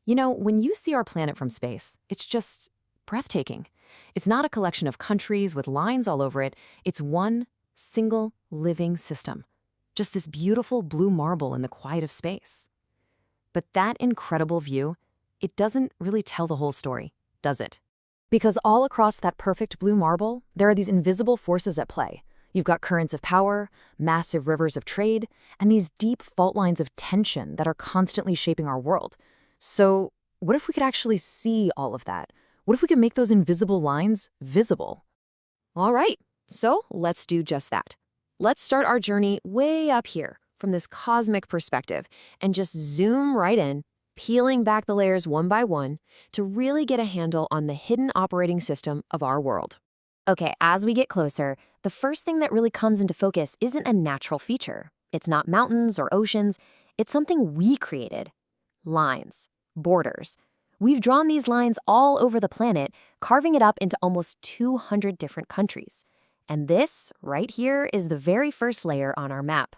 You know, when you see our planet from space, it's just breathtaking. It's not a collection of countries with lines all over it. It's one single living system. Just this beautiful blue marble in the quiet of space. But that incredible view, it doesn't really tell the whole story, does it? Because all across that perfect blue marble, there are these invisible forces at play. You've got currents of power, massive rivers of trade, and these deep fault lines of tension that are constantly shaping our world. So, what if we could actually see all of that? What if we could make those invisible lines visible? All right, so let's do just that. Let's start our journey way up here from this cosmic perspective and just zoom right in, peeling back the layers one by one to really get a handle on the hidden operating system of our world. Okay, as we get closer, the first thing that really comes into focus isn't a natural feature. It's not mountains or oceans. It's something we created. Lines, borders. We've drawn these lines all over the planet, carving it up into almost 200 different countries. And this, right here, is the very first layer on our map.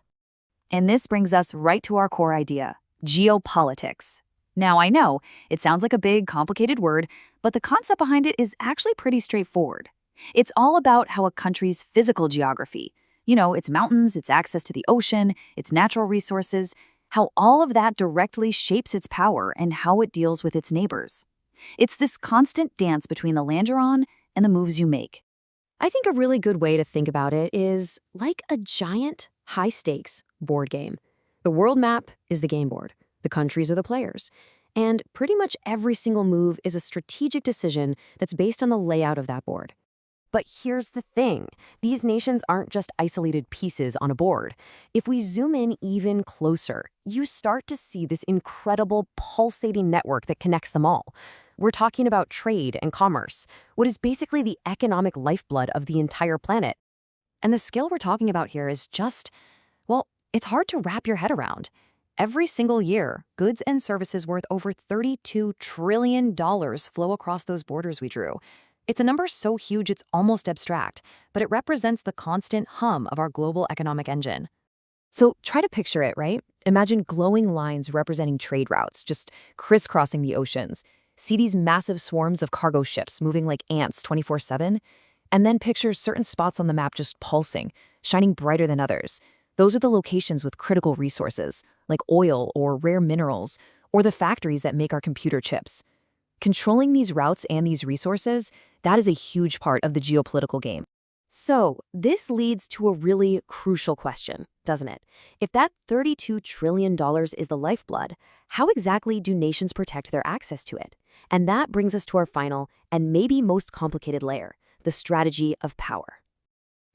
And this brings us right to our core idea, geopolitics. Now, I know, it sounds like a big, complicated word, but the concept behind it is actually pretty straightforward. It's all about how a country's physical geography, its mountains, its access to the ocean, its natural resources, how all of that directly shapes its power and how it deals with its neighbors. It's this constant dance between the land you're on and the moves you make. I think a really good way to think about it is like a giant, high-stakes board game. The world map is the game board. The countries are the players. And pretty much every single move is a strategic decision that's based on the layout of that board. But here's the thing. These nations aren't just isolated pieces on a board. If we zoom in even closer, you start to see this incredible pulsating network that connects them all. We're talking about trade and commerce, what is basically the economic lifeblood of the entire planet. And the scale we're talking about here is just, well, it's hard to wrap your head around. Every single year, goods and services worth over $32 trillion flow across those borders we drew. It's a number so huge it's almost abstract, but it represents the constant hum of our global economic engine. So try to picture it, right? Imagine glowing lines representing trade routes, just crisscrossing the oceans. See these massive swarms of cargo ships moving like ants 24/7? And then picture certain spots on the map just pulsing, shining brighter than others. Those are the locations with critical resources, like oil or rare minerals, or the factories that make our computer chips. Controlling these routes and these resources, that is a huge part of the geopolitical game. So, this leads to a really crucial question, doesn't it? If that $32 trillion is the lifeblood, how exactly do nations protect their access to it? And that brings us to our final and maybe most complicated layer, the strategy of power.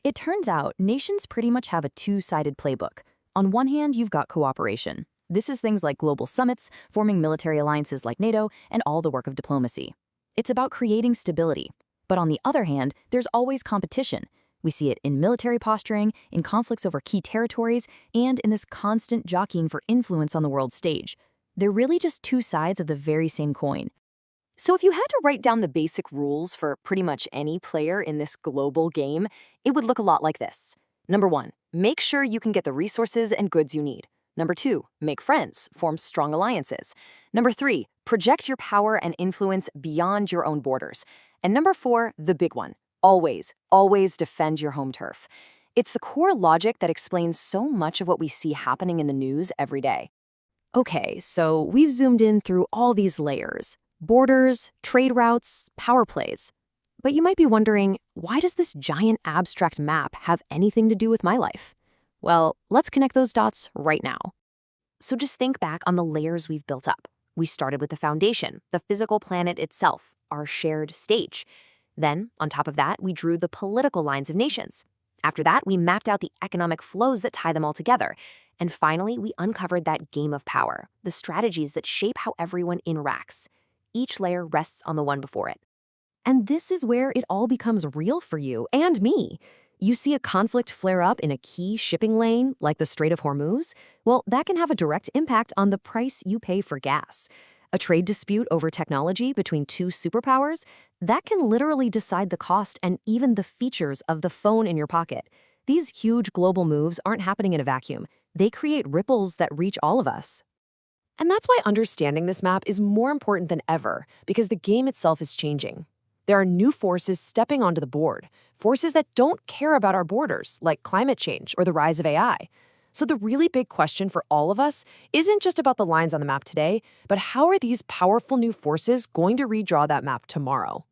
It turns out nations pretty much have a two-sided playbook. On one hand, you've got cooperation. This is things like global summits, forming military alliances like NATO, and all the work of diplomacy. It's about creating stability. But on the other hand, there's always competition. We see it in military posturing, in conflicts over key territories, and in this constant jockeying for influence on the world stage. They're really just two sides of the very same coin. So if you had to write down the basic rules for pretty much any player in this global game, it would look a lot like this. Number 1, make sure you can get the resources and goods you need. Number 2, make friends, form strong alliances. Number 3, project your power and influence beyond your own borders. And number 4, the big one, always defend your home turf. It's the core logic that explains so much of what we see happening in the news every day. Okay, so we've zoomed in through all these layers, borders, trade routes, power plays. But you might be wondering, why does this giant abstract map have anything to do with my life? Well, let's connect those dots right now. So just think back on the layers we've built up. We started with the foundation, the physical planet itself, our shared stage. Then, on top of that, we drew the political lines of nations. After that, we mapped out the economic flows that tie them all together. And finally, we uncovered that game of power, the strategies that shape how everyone interacts. Each layer rests on the one before it. And this is where it all becomes real for you and me. You see a conflict flare up in a key shipping lane, like the Strait of Hormuz? Well, that can have a direct impact on the price you pay for gas. A trade dispute over technology between two superpowers? That can literally decide the cost and even the features of the phone in your pocket. These huge global moves aren't happening in a vacuum. They create ripples that reach all of us. And that's why understanding this map is more important than ever, because the game itself is changing. There are new forces stepping onto the board, forces that don't care about our borders, like climate change or the rise of AI. So the really big question for all of us isn't just about the lines on the map today, but how are these powerful new forces going to redraw that map tomorrow?